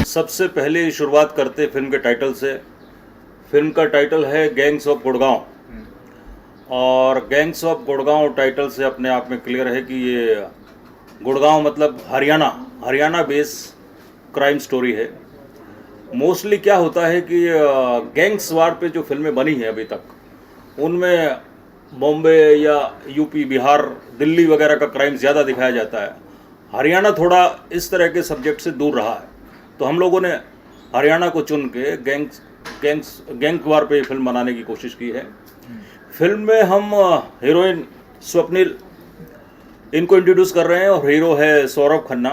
सबसे पहले शुरुआत करते फिल्म के टाइटल से। फिल्म का टाइटल है गैंग्स ऑफ गुड़गांव, और गैंग्स ऑफ गुड़गांव टाइटल से अपने आप में क्लियर है कि ये गुड़गांव मतलब हरियाणा बेस क्राइम स्टोरी है। मोस्टली क्या होता है कि गैंग्स वार पे जो फिल्में बनी हैं अभी तक, उनमें बॉम्बे या यूपी, बिहार, दिल्ली वगैरह का क्राइम ज़्यादा दिखाया जाता है। हरियाणा थोड़ा इस तरह के सब्जेक्ट से दूर रहा है, तो हम लोगों ने हरियाणा को चुन के गैंग वार पे फिल्म बनाने की कोशिश की है। फिल्म में हम हीरोइन स्वप्निल इनको इंट्रोड्यूस कर रहे हैं, और हीरो है सौरभ खन्ना,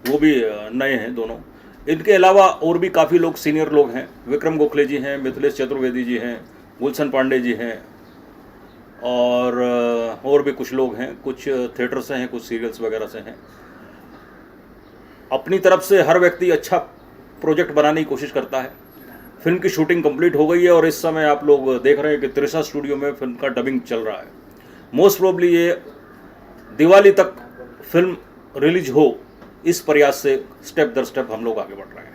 वो भी नए हैं दोनों। इनके अलावा और भी काफ़ी लोग सीनियर लोग हैं। विक्रम गोखले जी हैं, मिथिलेश चतुर्वेदी जी हैं, गुलशन पांडे जी हैं, और भी कुछ लोग हैं, कुछ थिएटर से हैं, कुछ सीरियल्स वगैरह से हैं। अपनी तरफ से हर व्यक्ति अच्छा प्रोजेक्ट बनाने की कोशिश करता है। फिल्म की शूटिंग कंप्लीट हो गई है, और इस समय आप लोग देख रहे हैं कि त्रिशा स्टूडियो में फिल्म का डबिंग चल रहा है। मोस्ट प्रोबेबली ये दिवाली तक फिल्म रिलीज हो, इस प्रयास से स्टेप दर स्टेप हम लोग आगे बढ़ रहे हैं।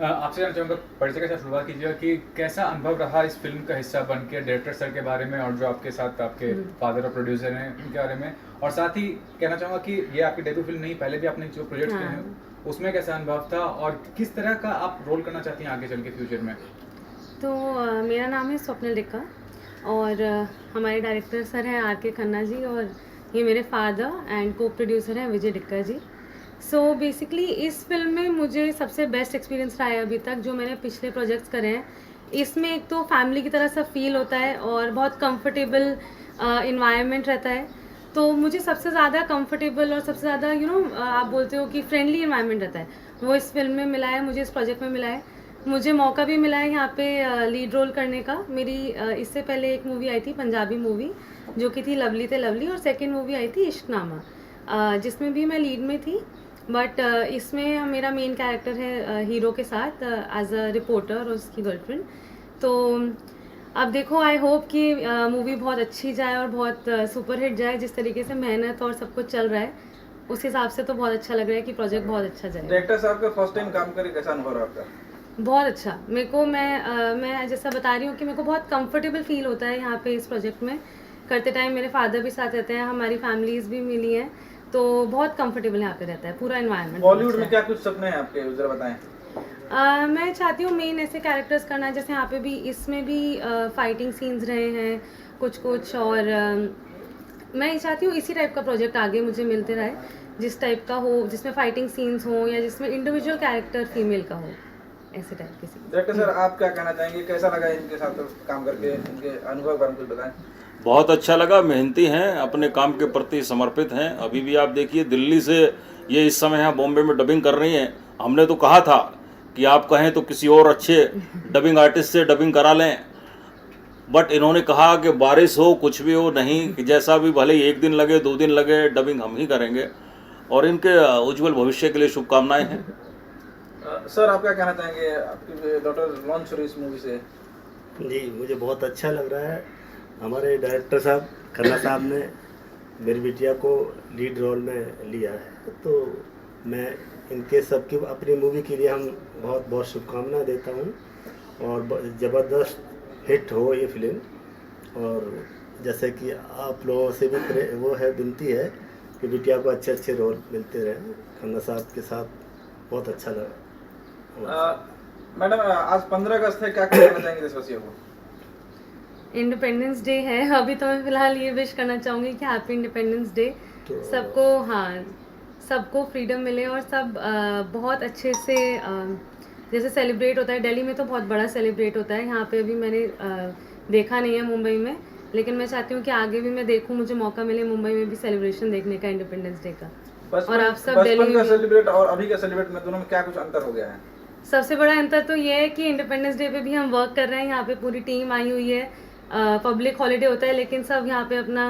आपसे जानना चाहूँगा, परिचय के साथ शुरुआत कीजिएगा कि कैसा अनुभव रहा इस फिल्म का हिस्सा बन के, डायरेक्टर सर के बारे में और जो आपके साथ आपके फादर और प्रोड्यूसर हैं उनके बारे में, और साथ ही कहना चाहूँगा कि ये आपकी डेब्यू फिल्म नहीं, पहले भी आपने जो प्रोजेक्ट किए हैं उसमें कैसा अनुभव था, और किस तरह का आप रोल करना चाहती हैं आगे चल के फ्यूचर में? तो मेरा नाम है स्वप्निल डिक्का, और हमारे डायरेक्टर सर हैं आर के खन्ना जी, और ये मेरे फादर एंड को प्रोड्यूसर हैं विजय डिक्का जी। सो बेसिकली इस फिल्म में मुझे सबसे बेस्ट एक्सपीरियंस रहा है अभी तक जो मैंने पिछले प्रोजेक्ट्स करे हैं। इसमें एक तो फैमिली की तरह सा फील होता है, और बहुत कंफर्टेबल इन्वायरमेंट रहता है। तो मुझे सबसे ज़्यादा कंफर्टेबल और सबसे ज़्यादा आप बोलते हो कि फ्रेंडली इन्वायरमेंट रहता है, वो इस फिल्म में मिला है, मुझे इस प्रोजेक्ट में मिला है। मुझे मौका भी मिला है यहाँ पे लीड रोल करने का। मेरी इससे पहले एक मूवी आई थी, पंजाबी मूवी, जो कि थी लवली ते लवली, और सेकंड मूवी आई थी इश्कनामा, जिसमें भी मैं लीड में थी। बट इसमें मेरा मेन कैरेक्टर है हीरो के साथ एज अ रिपोर्टर और उसकी गर्लफ्रेंड। तो अब देखो, आई होप कि मूवी बहुत अच्छी जाए और बहुत सुपर हिट जाए। जिस तरीके से मेहनत और सब कुछ चल रहा है, उस हिसाब से तो बहुत अच्छा लग रहा है कि प्रोजेक्ट बहुत अच्छा जाए। डायरेक्टर साहब का फर्स्ट टाइम काम करके कैसा अनुभव रहा आपका? बहुत अच्छा। मेरे को मैं जैसा बता रही हूँ कि मेरे को बहुत कंफर्टेबल फील होता है यहाँ पे इस प्रोजेक्ट में करते टाइम। मेरे फादर भी साथ रहते हैं, हमारी फैमिलीज भी मिली हैं, तो बहुत कंफर्टेबल यहाँ पे रहता है पूरा एनवायरनमेंट। बॉलीवुड में क्या कुछ सपने हैं आपके, जरा बताएं। मैं चाहती हूँ मेन ऐसे कैरेक्टर्स करना, जैसे यहाँ पे भी, इसमें भी फाइटिंग सीन्स रहे हैं कुछ, और मैं चाहती हूँ इसी टाइप का प्रोजेक्ट आगे मुझे मिलते रहे, जिस टाइप का हो, जिसमें फाइटिंग सीन्स हो या जिसमें इंडिविजुअल कैरेक्टर फीमेल का हो, ऐसे टाइप के सीन। डायरेक्टर सर, आप क्या कहना चाहेंगे, कैसा लगा इनके साथ काम करके, इनके अनुभव बारे में कुछ बताएं। बहुत अच्छा लगा। मेहनती हैं, अपने काम के प्रति समर्पित हैं। अभी भी आप देखिए, दिल्ली से ये इस समय यहाँ बॉम्बे में डबिंग कर रही हैं। हमने तो कहा था कि आप कहें तो किसी और अच्छे डबिंग आर्टिस्ट से डबिंग करा लें, बट इन्होंने कहा कि बारिश हो, कुछ भी हो, नहीं, कि जैसा भी भले 1 दिन लगे 2 दिन लगे, डबिंग हम ही करेंगे। और इनके उज्जवल भविष्य के लिए शुभकामनाएं हैं। सर आप क्या कहना चाहेंगे, आपकी डॉटर लॉन्च हो रही इस मूवी से? जी, मुझे बहुत अच्छा लग रहा है। हमारे डायरेक्टर साहब खन्ना साहब ने मेरी बिटिया को लीड रोल में लिया है, तो मैं इनके सबकी अपनी मूवी के लिए हम बहुत बहुत शुभकामनाएं देता हूं और ज़बरदस्त हिट हो ये फिल्म। और जैसे कि आप लोगों से भी वो है विनती है कि बिटिया को अच्छे अच्छे रोल मिलते रहें। खन्ना साहब के साथ बहुत अच्छा लगा। मैडम आज 15 अगस्त है, क्या कहना चाहेंगे देशवासियों को? इंडिपेंडेंस डे है, अभी तो मैं फ़िलहाल ये विश करना चाहूँगी कि हैप्पी इंडिपेंडेंस डे तो सबको। हाँ, सबको फ्रीडम मिले और सब बहुत अच्छे से जैसे सेलिब्रेट होता है दिल्ली में तो बहुत बड़ा सेलिब्रेट होता है, यहाँ पे अभी मैंने देखा नहीं है मुंबई में, लेकिन मैं चाहती हूँ कि आगे भी मैं देखूँ, मुझे मौका मिले मुंबई में भी सेलिब्रेशन देखने का इंडिपेंडेंस डे का। और आप सब दिल्ली बचपन का में सेलिब्रेट और अभी का सेलिब्रेट में दोनों में क्या कुछ अंतर हो गया है? सबसे बड़ा अंतर तो ये है कि इंडिपेंडेंस डे पे भी हम वर्क कर रहे हैं, यहाँ पे पूरी टीम आई हुई है, पब्लिक हॉलीडे होता है लेकिन सब यहाँ पे अपना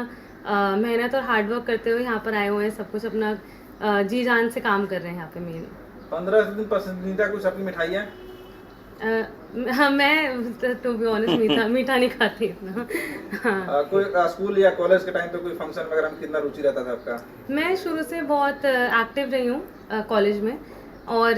मेहनत और हार्ड वर्क करते हुए यहाँ पर आए हुए हैं, सब कुछ अपना जी जान से काम कर रहे हैं यहाँ पे। मेन 15 दिन पसंदीदा कुछ आपकी मिठाई है? हाँ, मैं टू बी ऑनेस्ट मीठा नहीं खाती इतना। हाँ, कोई स्कूल या कॉलेज के टाइम पे कोई फंक्शन वगैरह में कितना रुचि रहता था आपका? मैं शुरू से बहुत एक्टिव रही हूँ कॉलेज में, और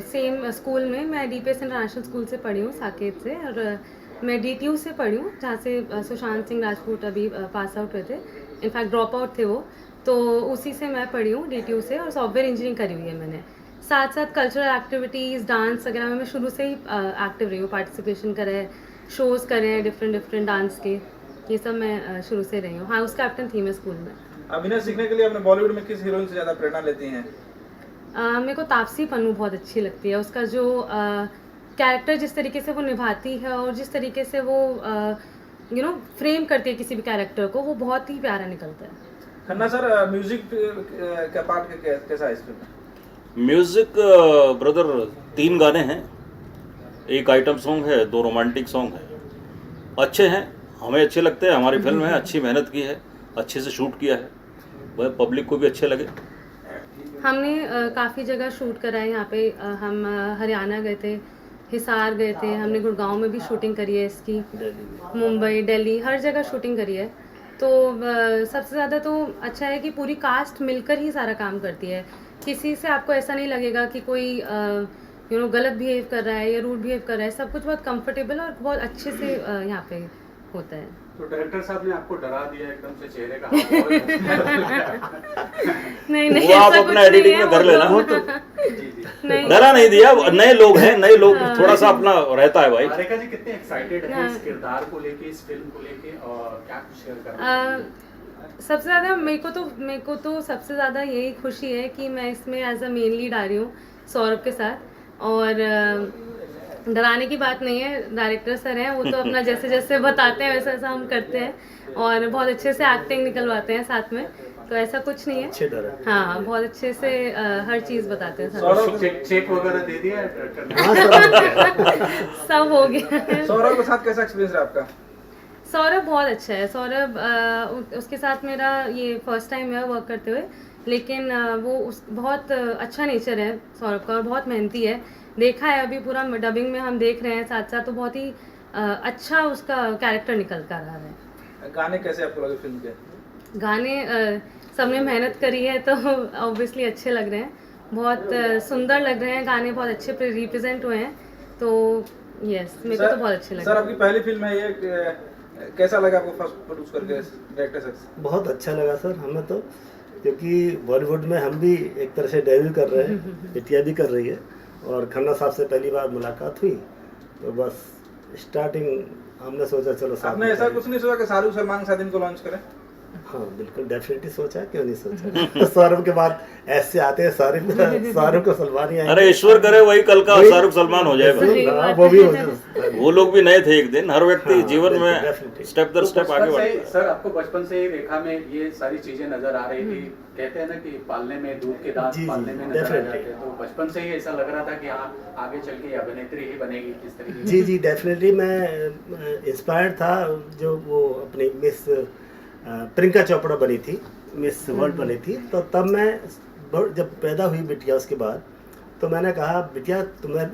सेम स्कूल में मैं DPS इंटरनेशनल स्कूल से पढ़ी हूँ साकेत से, और मैं DTU से पढ़ी हूँ जहाँ से सुशांत सिंह राजपूत अभी पास आउट हुए थे, इनफैक्ट ड्रॉप आउट थे वो, तो उसी से मैं पढ़ी हूँ DTU से, और सॉफ्टवेयर इंजीनियरिंग करी हुई है मैंने। साथ साथ कल्चरल एक्टिविटीज़, डांस वगैरह में मैं शुरू से ही एक्टिव रही हूँ, पार्टिसिपेशन करे हैं, शोज़ करे हैं डिफरेंट डांस के, ये सब मैं शुरू से रही हूँ। हाउस कैप्टन थी मैं स्कूल में। अभिनय सीखने के लिए अपने बॉलीवुड में किस हीरोइन से ज़्यादा प्रेरणा लेती हैं? मेरे को तापसी पन्नू बहुत अच्छी लगती है, उसका जो कैरेक्टर जिस तरीके से वो निभाती है और जिस तरीके से वो फ्रेम करती है किसी भी कैरेक्टर को, वो बहुत ही प्यारा निकलता है। खन्ना सर म्यूजिक का पार्ट कैसा है इस फिल्म में? म्यूजिक ब्रदर 3 गाने हैं, एक आइटम सॉन्ग है, 2 रोमांटिक सॉन्ग है, अच्छे हैं, हमें अच्छे लगते हैं, हमारी फिल्म है, अच्छी मेहनत की है, अच्छे से शूट किया है, वह पब्लिक को भी अच्छे लगे। हमने काफ़ी जगह शूट करा है यहाँ पे, हम हरियाणा गए थे, हिसार गए थे, हमने गुड़गांव में भी शूटिंग करी है इसकी, मुंबई, दिल्ली, हर जगह शूटिंग करी है। तो सबसे ज़्यादा तो अच्छा है कि पूरी कास्ट मिलकर ही सारा काम करती है, किसी से आपको ऐसा नहीं लगेगा कि कोई गलत बिहेव कर रहा है या रूड बिहेव कर रहा है, सब कुछ बहुत कंफर्टेबल और बहुत अच्छे से यहाँ पे होता है। तो डायरेक्टर साहब ने आपको डरा दिया एकदम से, चेहरे का हाव नहीं वो आप ऐसा अपना कुछ एडिटिंग नहीं में है, कर वो लेना। तो- जी जी। नहीं, डरा नहीं दिया, नए लोग हैं, नए लोग थोड़ा सा अपना रहता है भाई। रेखा जी कितने एक्साइटेड हैं इस किरदार को लेके, इस फिल्म को लेके, और क्या कुछ शेयर करना? सबसे ज़्यादा मेरे को तो सबसे ज़्यादा यही खुशी है कि मैं इसमें एज अ मेन लीड आ रही हूँ सौरभ के साथ, और डराने की बात नहीं है, डायरेक्टर सर हैं, वो तो अपना जैसे जैसे बताते हैं वैसा वैसा हम करते हैं, और बहुत अच्छे से एक्टिंग निकलवाते हैं साथ में, तो ऐसा कुछ नहीं है। अच्छे डायरेक्टर। हाँ, बहुत अच्छे से हर चीज़ बताते हैं साथ। सौरभ चेक वगैरह दे दिया डायरेक्टर ने? हाँ, सब हो गया। सब हो गया। सौरभ के साथ कैसा एक्सपीरियंस है आपका? सौरभ बहुत अच्छा है। सौरभ उसके साथ मेरा ये फर्स्ट टाइम है वर्क करते हुए, लेकिन बहुत अच्छा नेचर है सौरभ का और बहुत मेहनती है। देखा है अभी पूरा डबिंग में हम देख रहे हैं साथ साथ, तो बहुत ही अच्छा उसका कैरेक्टर निकल कर रहा है। गाने कैसे आपको लगे फिल्म के? गाने सबने मेहनत करी है तो ऑब्वियसली अच्छे लग रहे हैं, बहुत सुंदर लग रहे हैं गाने, बहुत अच्छे रिप्रेजेंट हुए हैं, तो यस मेरे को तो बहुत अच्छे लगे। सर आपकी पहली फिल्म है ये, कैसा लगा आपको फर्स्ट प्रोड्यूस करके डायरेक्टर से? बहुत अच्छा लगा सर हमें तो, क्योंकि बॉलीवुड में हम भी एक तरह से डेब्यू कर रहे हैं, बिटिया भी कर रही है, और खन्ना साहब से पहली बार मुलाकात हुई, तो बस स्टार्टिंग हमने सोचा चलो साथ आपने में ऐसा करें। कुछ नहीं सोचा कि शाहरुख सलमान के साथ इनको लॉन्च करें? हाँ बिल्कुल, डेफिनेटली सोचा, क्यों नहीं सोचा। सौरभ के बाद ऐसे आते हैं शाहरुख को सलमान ही आएंगे। अरे ईश्वर करे वही कल का शाहरुख सलमान हो जाए भाई। सही हाँ, बात वो भी है। हो जाए। वो लोग भी नए थे एक दिन, हर व्यक्ति हाँ, जीवन में definitely। स्टेप दर स्टेप आगे बढ़ता है। सर आपको बचपन से ही रेखा में ये सारी चीजें नजर आ रही थी, कहते हैं ना कि पालने में दूध के दांत जी, पालने जी, में नजर आ definitely। जाते हैं, तो बचपन से ही ऐसा लग रहा था कि हाँ आगे चल के अभिनेत्री ही बनेगी इस तरीके जी जी डेफिनेटली, मैं इंस्पायर्ड था, जो वो अपनी मिस प्रियंका चोपड़ा बनी थी, मिस वर्ल्ड बनी थी, तो तब मैं जब पैदा हुई बिटिया उसके बाद, तो मैंने कहा बिटिया तुम्हें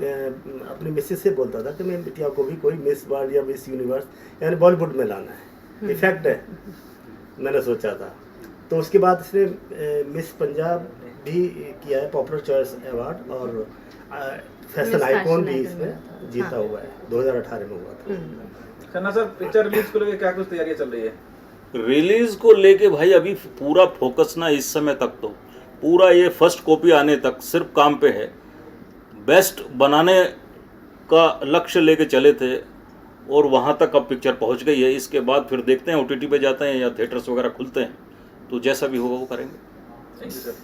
अपनी मिसेस से बोलता था कि मैं बिटिया को भी कोई मिस वर्ल्ड या मिस यूनिवर्स यानी बॉलीवुड में लाना है, इफेक्ट है मैंने सोचा था। तो उसके बाद इसने मिस पंजाब भी किया है, पॉपुलर चॉइस अवार्ड, और फैशन मिस आइकॉन भी फैशन इसमें आइकॉन जीता हाँ। हुआ है, 2018 में हुआ था। खन्ना सर, पिक्चर रिलीज को लेकर क्या कुछ तैयारियां चल रही है? रिलीज को लेके भाई अभी पूरा फोकस ना इस समय तक तो पूरा ये फर्स्ट कॉपी आने तक सिर्फ काम पे है। बेस्ट बनाने का लक्ष्य लेके चले थे और वहाँ तक अब पिक्चर पहुँच गई है। इसके बाद फिर देखते हैं ओटीटी पे जाते हैं या थिएटर्स वगैरह खुलते हैं, तो जैसा भी होगा वो करेंगे। Thank you sir.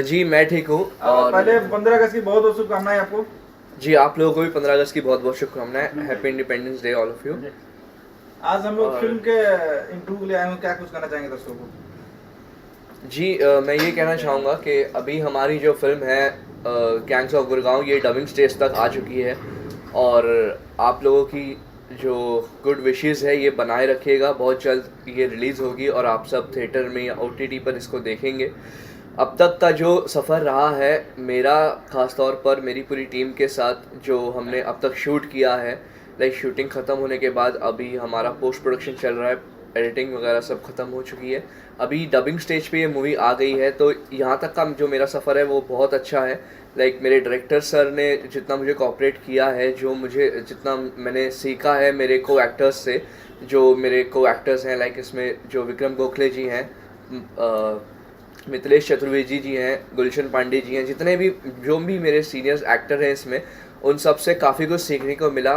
जी मैं ठीक हूँ। और पहले 15 अगस्त की बहुत बहुत शुभकामनाएं आपको। जी आप लोगों को भी 15 अगस्त की बहुत बहुत शुभकामनाएं। Happy independence day all of you. आज हम लोग और- फिल्म के इंटरव्यू के लिए आए हैं, क्या कुछ कहना चाहेंगे दर्शकों को? जी मैं ये कहना चाहूँगा कि अभी हमारी जो फिल्म है गैंग्स ऑफ गुड़गांव, ये डबिंग स्टेज तक आ चुकी है और आप लोगों की जो गुड विशेस है ये बनाए रखिएगा। बहुत जल्द ये रिलीज़ होगी और आप सब थिएटर में या ओटीटी पर इसको देखेंगे। अब तक का जो सफ़र रहा है मेरा, ख़ास तौर पर मेरी पूरी टीम के साथ, जो हमने अब तक शूट किया है, लाइक शूटिंग ख़त्म होने के बाद अभी हमारा पोस्ट प्रोडक्शन चल रहा है, एडिटिंग वगैरह सब ख़त्म हो चुकी है, अभी डबिंग स्टेज पे ये मूवी आ गई है। तो यहाँ तक का जो मेरा सफ़र है वो बहुत अच्छा है। लाइक मेरे डायरेक्टर सर ने जितना मुझे कोऑपरेट किया है, जो मुझे जितना मैंने सीखा है मेरे को एक्टर्स से, जो मेरे को एक्टर्स हैं, लाइक इसमें जो विक्रम गोखले जी हैं, मिथिलेश चतुर्वेदी जी हैं, गुलशन पांडे जी हैं, जितने भी जो भी मेरे सीनियर्स एक्टर हैं इसमें, उन सब से काफ़ी कुछ सीखने को मिला।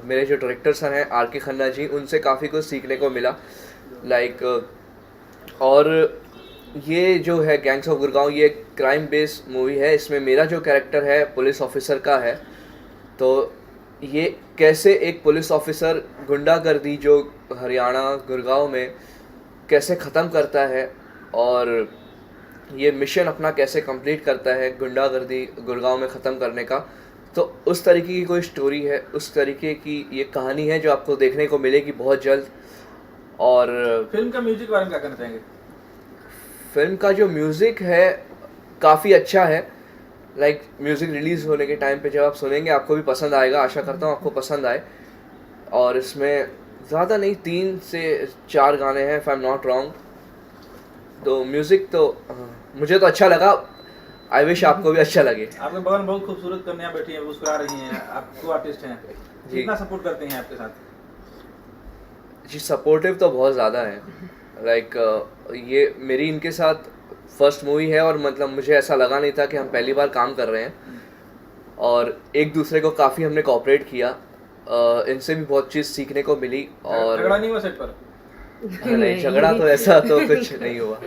मेरे जो डायरेक्टर सर हैं आर के खन्ना जी, उनसे काफ़ी कुछ सीखने को मिला। लाइक और ये जो है गैंग्स ऑफ गुड़गांव, ये क्राइम बेस्ड मूवी है। इसमें मेरा जो कैरेक्टर है पुलिस ऑफिसर का है। तो ये कैसे एक पुलिस ऑफिसर गुंडागर्दी जो हरियाणा गुड़गांव में कैसे ख़त्म करता है और ये मिशन अपना कैसे कंप्लीट करता है गुंडागर्दी गुड़गांव में ख़त्म करने का। तो उस तरीके की कोई स्टोरी है, उस तरीके की ये कहानी है जो आपको देखने को मिलेगी बहुत जल्द। और फिल्म का म्यूजिक के बारे में क्या कहना चाहेंगे? फिल्म का जो म्यूज़िक है काफ़ी अच्छा है। लाइक म्यूज़िक रिलीज़ होने के टाइम पे जब आप सुनेंगे आपको भी पसंद आएगा, आशा करता हूँ आपको पसंद आए। और इसमें ज़्यादा नहीं 3 से 4 गाने हैं if I am not wrong. तो म्यूज़िक तो मुझे तो अच्छा लगा, आई विश आपको भी अच्छा लगे। आपके बगल में बहुत खूबसूरत कन्या बैठी है, मुस्कुरा रही हैं, आप को आर्टिस्ट हैं, जी। कितना सपोर्ट करते हैं आपके साथ? जी सपोर्टिव तो बहुत ज़्यादा है। लाइक ये मेरी इनके साथ फर्स्ट मूवी है और मतलब मुझे ऐसा लगा नहीं था कि हम पहली बार काम कर रहे हैं और एक दूसरे को काफ़ी हमने कोऑपरेट किया। इनसे भी बहुत चीज़ सीखने को मिली। और झगड़ा नहीं हुआ सेट पर? नहीं, झगड़ा तो ऐसा तो कुछ नहीं हुआ।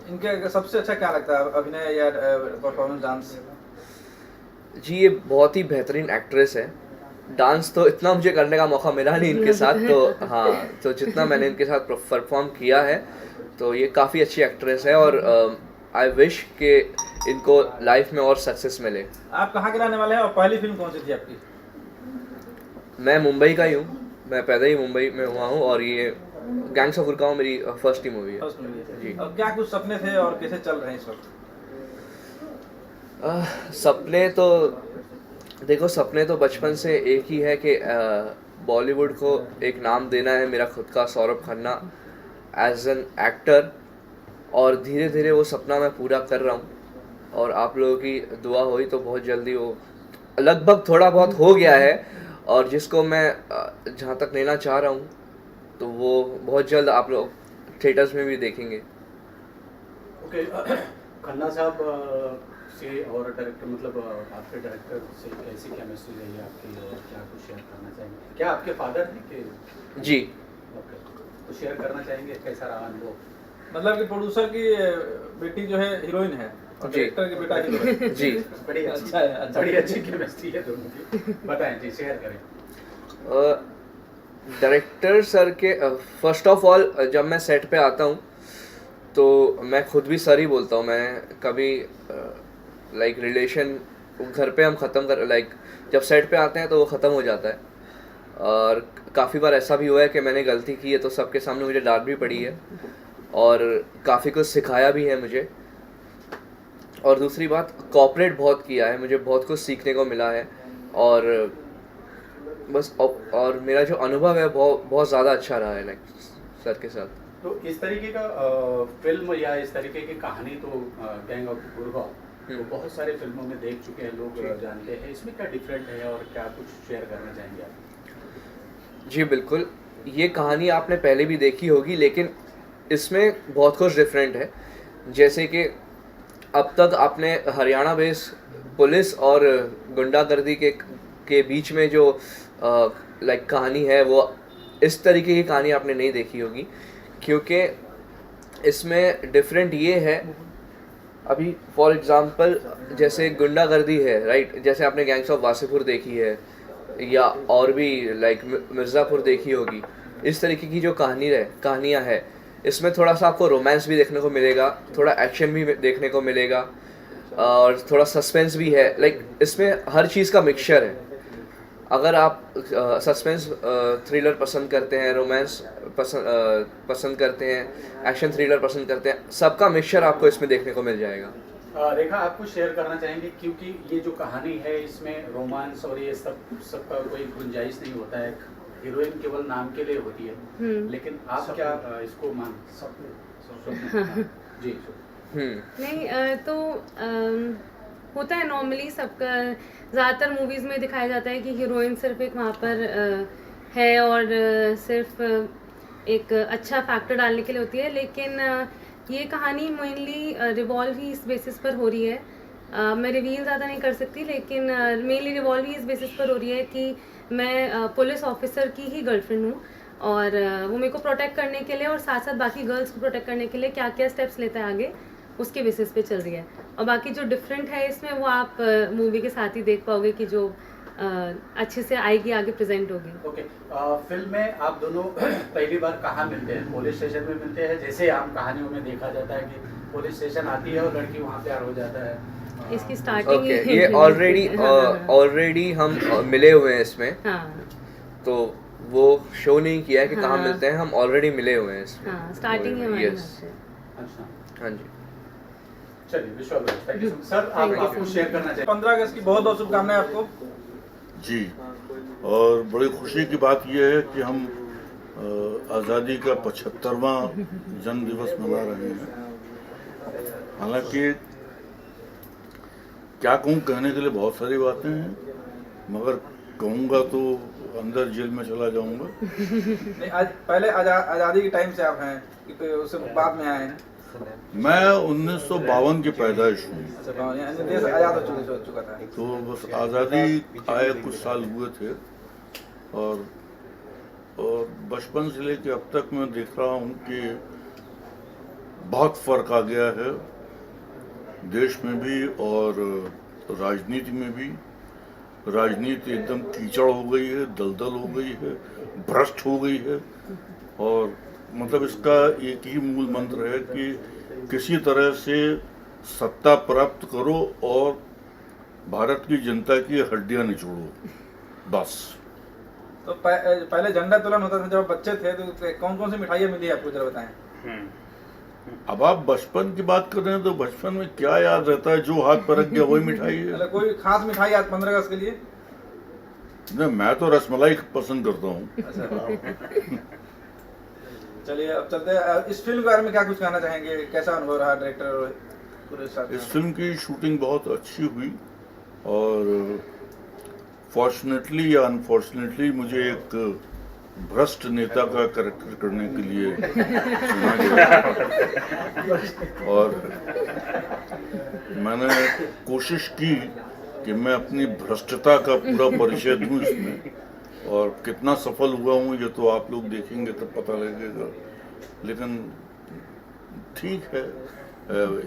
इनके सबसे अच्छा क्या लगता है, अभिनय या परफॉर्मेंस, डांस? जी ये बहुत ही बेहतरीन एक्ट्रेस है। डांस तो इतना मुझे करने का मौका मिला नहीं इनके साथ, तो हाँ, तो जितना मैंने इनके साथ परफॉर्म किया है तो ये काफ़ी अच्छी एक्ट्रेस है और आई विश कि इनको लाइफ में और सक्सेस मिले। आप कहाँ के रहने वाले हैं और पहली फिल्म कौन सी थी आपकी? मैं मुंबई का ही हूँ, मैं पैदा ही मुंबई में हुआ हूँ और ये गैंग्स ऑफ गुड़गांव मेरी फर्स्ट ही मूवी है। फर्स्ट मूवी है। जी। अब क्या कुछ सपने थे और कैसे चल रहे हैं इस वक्त? सपने तो देखो, सपने तो बचपन से एक ही है कि बॉलीवुड को एक नाम देना है मेरा खुद का, Saurabh Khanna as an actor. और धीरे धीरे वो सपना मैं पूरा कर रहा हूँ और आप लोगों की दुआ हुई तो बहुत जल्दी वो लगभग थोड़ा बहुत हो गया है और जिसको मैं जहाँ तक लेना चाह रहा हूँ तो वो बहुत जल्द आप लोग थिएटर्स में भी देखेंगे। ओके खन्ना साहब से और डायरेक्टर, मतलब आपके डायरेक्टर से कैसी केमिस्ट्री रही है आपकी और क्या कुछ शेयर करना चाहेंगे? क्या आपके फादर हैं कि? जी ओके, तो शेयर करना चाहेंगे कैसा रहा अनुभव? मतलब कि प्रोड्यूसर की बेटी जो है हीरोइन है और जी। डायरेक्टर की बेटा हीरो है। जी बड़ी अच्छा है, अच्छा बड़ी है। अच्छी केमिस्ट्री है दोनों की। बताएं जी, शेयर करें। डायरेक्टर सर के फर्स्ट ऑफ ऑल जब मैं सेट पे आता हूँ तो मैं खुद भी सर ही बोलता हूँ। मैं कभी लाइक रिलेशन घर पे हम ख़त्म कर, लाइक जब सेट पे आते हैं तो वो ख़त्म हो जाता है। और काफ़ी बार ऐसा भी हुआ है कि मैंने गलती की है तो सबके सामने मुझे डांट भी पड़ी है। और काफ़ी कुछ सिखाया भी है मुझे। और दूसरी बात, कॉपरेट बहुत किया है, मुझे बहुत कुछ सीखने को मिला है। और बस और मेरा जो अनुभव है बहुत ज़्यादा अच्छा रहा है लाइक सर के साथ। तो इस तरीके का फिल्म या इस तरीके की कहानी तो गैंग ऑफ गुड़गांव तो बहुत सारे फिल्मों में देख चुके हैं, लोग जानते हैं। इसमें क्या डिफरेंट है और क्या कुछ शेयर करना चाहेंगे आप? जी बिल्कुल, ये कहानी आपने पहले भी देखी होगी, लेकिन इसमें बहुत कुछ डिफरेंट है। जैसे कि अब तक आपने हरियाणा बेस पुलिस और गुंडागर्दी के बीच में जो लाइक कहानी है, वो इस तरीके की कहानी आपने नहीं देखी होगी, क्योंकि इसमें डिफरेंट ये है। अभी फॉर एग्ज़ाम्पल जैसे गुंडागर्दी है, राइट, जैसे आपने गैंग्स ऑफ वासेपुर देखी है या और भी लाइक मिर्ज़ापुर देखी होगी। इस तरीके की जो कहानियाँ है, इसमें थोड़ा सा आपको रोमांस भी देखने को मिलेगा, थोड़ा एक्शन भी देखने को मिलेगा और थोड़ा सस्पेंस भी है। लाइक इसमें हर चीज़ का मिक्सचर है। अगर आप सस्पेंस थ्रिलर पसंद करते हैं, रोमांस पसंद करते हैं, एक्शन थ्रिलर पसंद करते हैं, सबका मिक्सचर आपको इसमें देखने को मिल जाएगा। रेखा, आप कुछ शेयर करना चाहेंगे? क्योंकि ये जो कहानी है इसमें रोमांस और ये सबका कोई गुंजाइश नहीं होता है, हीरोइन केवल नाम के लिए होती है, लेकिन आप क्या इसको मान जी? नहीं तो होता है नॉर्मली सबका, ज़्यादातर मूवीज़ में दिखाया जाता है कि हीरोइन सिर्फ एक वहाँ पर है और सिर्फ एक अच्छा फैक्टर डालने के लिए होती है, लेकिन ये कहानी मेनली रिवॉल्व ही इस बेसिस पर हो रही है। मैं रिवील ज़्यादा नहीं कर सकती, लेकिन मेनली रिवॉल्व ही इस बेसिस पर हो रही है कि मैं पुलिस ऑफिसर की ही गर्लफ्रेंड हूँ और वो मेरे को प्रोटेक्ट करने के लिए और साथ साथ बाकी गर्ल्स को प्रोटेक्ट करने के लिए क्या क्या स्टेप्स लेता है आगे, उसके बेसिस पे चल रही है। और बाकी जो डिफरेंट है इसमें वो आप मूवी के साथ ही देख पाओगे कि जो अच्छे से आएगी, आगे प्रेजेंट होगी। ओके, फिल्म में आप दोनों पहली बार कहाँ मिलते हैं? पुलिस स्टेशन में मिलते हैं, जैसे आम कहानियों में देखा जाता है कि पुलिस स्टेशन आती है और लड़की वहाँ प्यार हो जाता है। इसकी स्टार्टिंग ओके, ये ऑलरेडी हम मिले हुए हैं इसमें। हाँ, तो वो शो नहीं किया है कि कहाँ हाँ। मिलते हैं, हम ऑलरेडी मिले हुए हैं इसमें। हाँ, स्टार्टिंग है हमारी Yes. यहाँ से। अच्छा, हाँ जी। चलिए, विश्वास थैंक यू सर। आप कुछ शेयर करना चाहिए? 15 अगस्त की बहुत बहुत शुभकामनाएं आपको। जी, और बड़ी खुशी की बात यह है कि हम आज़ादी का 75वां जन्म दिवस मना रहे हैं। हालांकि क्या कहूँ, कहने के लिए बहुत सारी बातें हैं, मगर कहूँगा तो अंदर जेल में चला जाऊँगा। नहीं, आज पहले आज़ादी के टाइम से आप हैं कि उससे बाद में आए हैं? मैं 1952 की पैदाइश हूँ, अच्छा, यानी देश आज़ाद हो चुका था। तो बस आज़ादी आए कुछ साल हुए थे और बचपन से लेकर अब तक मैं देख रहा हूँ कि बहुत फर्क आ गया है देश में भी और राजनीति में भी। राजनीति एकदम कीचड़ हो गई है, दलदल हो गई है, भ्रष्ट हो गई है। और मतलब इसका एक ही मूल मंत्र है कि किसी तरह से सत्ता प्राप्त करो और भारत की जनता की हड्डियां निचोड़ो, बस। तो पहले झंडा तोलन होता था जब बच्चे थे, तो कौन कौन सी मिठाइयाँ मिली आपको, जरा बताएं। अब आप बचपन की बात कर रहे हैं, तो बचपन में क्या याद रहता है? जो हाथ पर रख गया वही मिठाई है। मतलब कोई खास मिठाई आज 15 अगस्त के लिए? नहीं, मैं तो रसमलाई पसंद करता हूँ। अच्छा। चलिए, अब चलते हैं। इस फिल्म के बारे में क्या कुछ कहना चाहेंगे? कैसा अनुभव रहा डायरेक्टर और पूरे साथ? इस फिल्म की शूटिंग बहुत अच्छी हुई और फॉर्चुनेटली या अनफॉर्चुनेटली मुझे एक भ्रष्ट नेता का कैरेक्टर करने के लिए चुना गया और मैंने कोशिश की कि मैं अपनी भ्रष्टता का पूरा परिचय दूं इसमें, और कितना सफल हुआ हूँ ये तो आप लोग देखेंगे तब पता लगेगा। लेकिन ठीक है,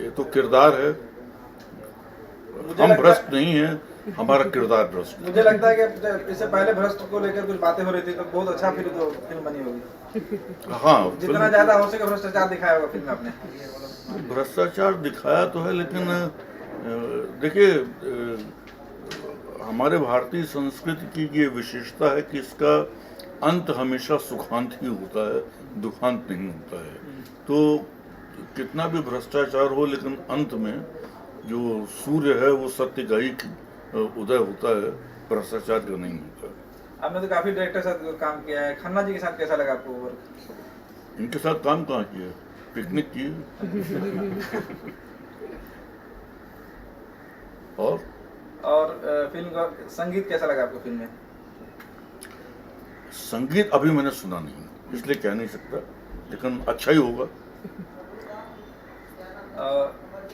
ये तो किरदार है, हम भ्रष्ट नहीं हैं, हमारा किरदार भ्रष्ट। मुझे लगता है कि इससे पहले भ्रष्ट को लेकर कुछ बातें हो रही थी, तो बहुत अच्छा फिल्म बनी होगी। हाँ, जितना ज्यादा हो सके भ्रष्टाचार दिखाया होगा फिल्म में आपने। भ्रष्टाचार दिखाया तो है, लेकिन देखिए, हमारे भारतीय संस्कृति की ये विशेषता है कि इसका अंत हमेशा सुखांत ही होता है, दुखांत नहीं होता है। तो कितना भी भ्रष्टाचार हो, लेकिन अंत में जो सूर्य है वो सत्य का ही उदय होता है, भ्रष्टाचार का नहीं होता। आपने तो काफी डायरेक्टर के साथ काम किया है, खन्ना जी के साथ कैसा लगा आपको वर्क? इनके साथ काम कहाँ किया, पिकनिक की। और फिल्म का संगीत कैसा लगा आपको फिल्म में? संगीत अभी मैंने सुना नहीं, इसलिए कह नहीं सकता, लेकिन अच्छा ही होगा।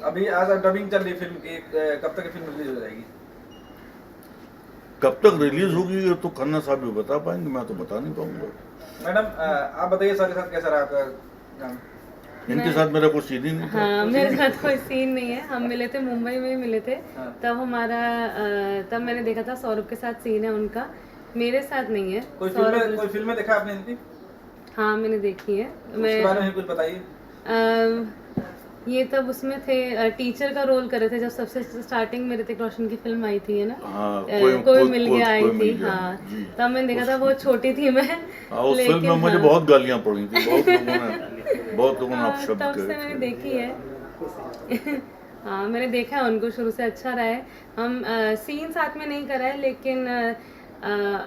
अभी आज डबिंग चल रही फिल्म की, कब तक फिल्म रिलीज हो जाएगी? कब तक रिलीज होगी ये तो खन्ना साहब भी बता पाएंगे, मैं तो बता नहीं पाऊंगा। मैडम आप बताइए सर के साथ कैसा रहा आपका काम? इनके साथ मेरा कोई सीन ही नहीं था। हाँ, मेरे साथ कोई सीन नहीं है। हम मिले थे, मुंबई में ही मिले थे। हाँ। तब मैंने देखा था सौरभ के साथ सीन है उनका, मेरे साथ नहीं है। कोई फिल्म में देखा आपने इनकी? हाँ, मैंने देखी है। उसके बारे में कुछ बताइए। ये तब उसमें थे, टीचर का रोल करे थे जब सबसे स्टार्टिंग में ऋतिक रोशन की फिल्म आई थी, है ना? हाँ, कोई मिल गया आई कोई थी। मिल गया, हाँ, जी। तब मैंने देखा था, बहुत छोटी थी मैं। हाँ, उस फिल्म में मुझे बहुत गालियां पड़ी थी, बहुत लोगों ने अपशब्द तब से कहे मैंने थे। देखी है। हाँ, मैंने देखा है उनको शुरू से, अच्छा रहा है। हम सीन साथ में नहीं करा है, लेकिन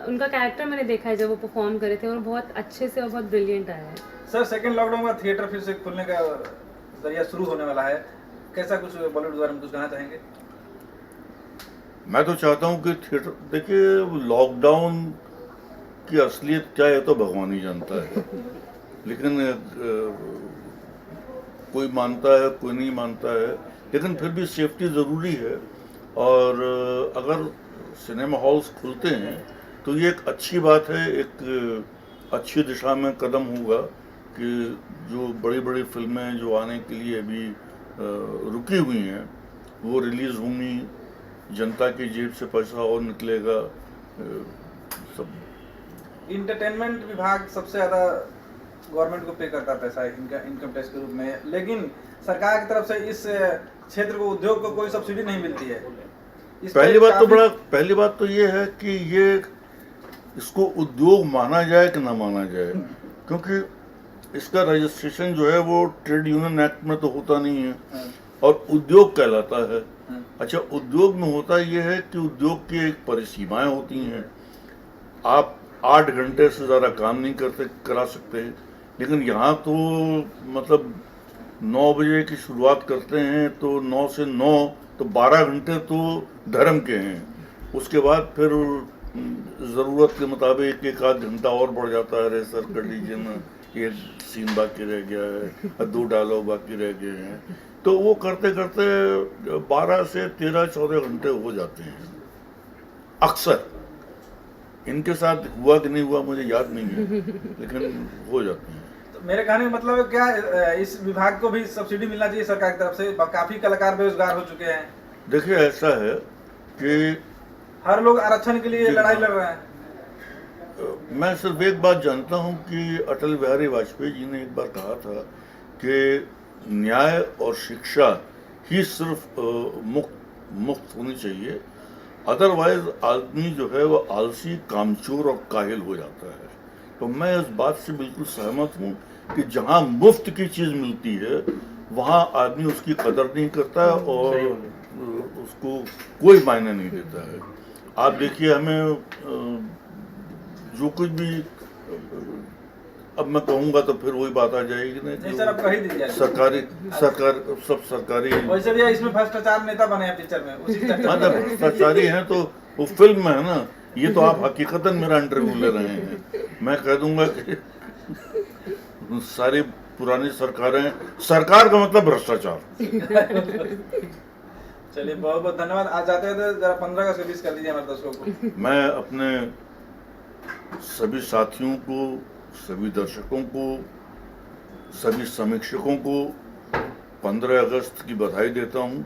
उनका कैरेक्टर मैंने देखा है जब वो परफॉर्म करे थे, और बहुत अच्छे से और बहुत ब्रिलियंट आया है। सर सेकंड लॉकडाउन का थिएटर फिर से खुलने का जरिया शुरू होने वाला है, कैसा कुछ बॉलीवुड के बारे में कुछ कहना चाहेंगे? मैं तो चाहता हूँ कि थिएटर, देखिए लॉकडाउन की असलियत क्या है तो भगवान ही जानता है, लेकिन कोई मानता है कोई नहीं मानता है, लेकिन फिर भी सेफ्टी ज़रूरी है। और अगर सिनेमा हॉल्स खुलते हैं तो ये एक अच्छी बात है, एक अच्छी दिशा में कदम होगा कि जो बड़ी बड़ी फिल्में जो आने के लिए अभी रुकी हुई हैं वो रिलीज़ होंगी, जनता की जेब से पैसा और निकलेगा। सब इंटरटेनमेंट विभाग सबसे ज़्यादा गवर्नमेंट को पे करता है पैसा इनकम टैक्स के रूप में, लेकिन सरकार की तरफ से इस क्षेत्र को, उद्योग को कोई सब्सिडी नहीं मिलती है। पहली बात तो ये है कि ये इसको उद्योग माना जाए कि ना माना जाए, क्योंकि इसका रजिस्ट्रेशन जो है वो ट्रेड यूनियन एक्ट में तो होता नहीं है और उद्योग कहलाता है। अच्छा, उद्योग में होता ये है कि उद्योग की एक परिसीमाएं होती हैं, आप 8 घंटे से ज़्यादा काम नहीं करा सकते, लेकिन यहाँ तो मतलब 9 बजे की शुरुआत करते हैं तो 9 से 9 तो 12 घंटे तो धर्म के हैं। उसके बाद फिर ज़रूरत के मुताबिक 1 आध घंटा और बढ़ जाता है, अरे सर कर लीजिए ना, ये सीन बाकी रह गया है, 2 डायलॉग बाकी रह गए हैं, तो वो करते करते 12 से 13-14 घंटे हो जाते हैं अक्सर। इनके साथ हुआ कि नहीं हुआ मुझे याद नहीं है, लेकिन हो जाते हैं। तो मेरे कहने का मतलब है क्या इस विभाग को भी सब्सिडी मिलना चाहिए सरकार की तरफ से? काफी कलाकार बेरोजगार हो चुके हैं। देखिए ऐसा है कि हर लोग आरक्षण के लिए लड़ाई लड़ रहे हैं। मैं सिर्फ एक बात जानता हूं कि अटल बिहारी वाजपेयी जी ने एक बार कहा था कि न्याय और शिक्षा ही सिर्फ मुफ्त होनी चाहिए, अदरवाइज आदमी जो है वो आलसी, कामचोर और काहिल हो जाता है। तो मैं इस बात से बिल्कुल सहमत हूँ कि जहाँ मुफ्त की चीज़ मिलती है वहाँ आदमी उसकी कदर नहीं करता और उसको कोई मायने नहीं देता है। आप देखिए, हमें जो कुछ भी, अब मैं कहूँगा तो फिर वही बात आ जाएगी नहीं सर, आप कह ही दीजिए। सब सरकारी, वैसे भी इसमें भ्रष्टाचार नेता बने हैं पिक्चर में, उसी मतलब भ्रष्टाचारी हैं तो वो फिल्म में है ना, ये तो आप हकीकतन मेरा इंटरव्यू ले रहे हैं। मैं कह दूंगा कि सारी पुरानी सरकारें, सरकार का मतलब भ्रष्टाचार। चलिए बहुत बहुत धन्यवाद। आज जाते हैं तो जरा 15 का 20 कर दीजिए हमारे दर्शकों को। मैं अपने सभी साथियों को, सभी दर्शकों को, सभी समीक्षकों को 15 अगस्त की बधाई देता हूं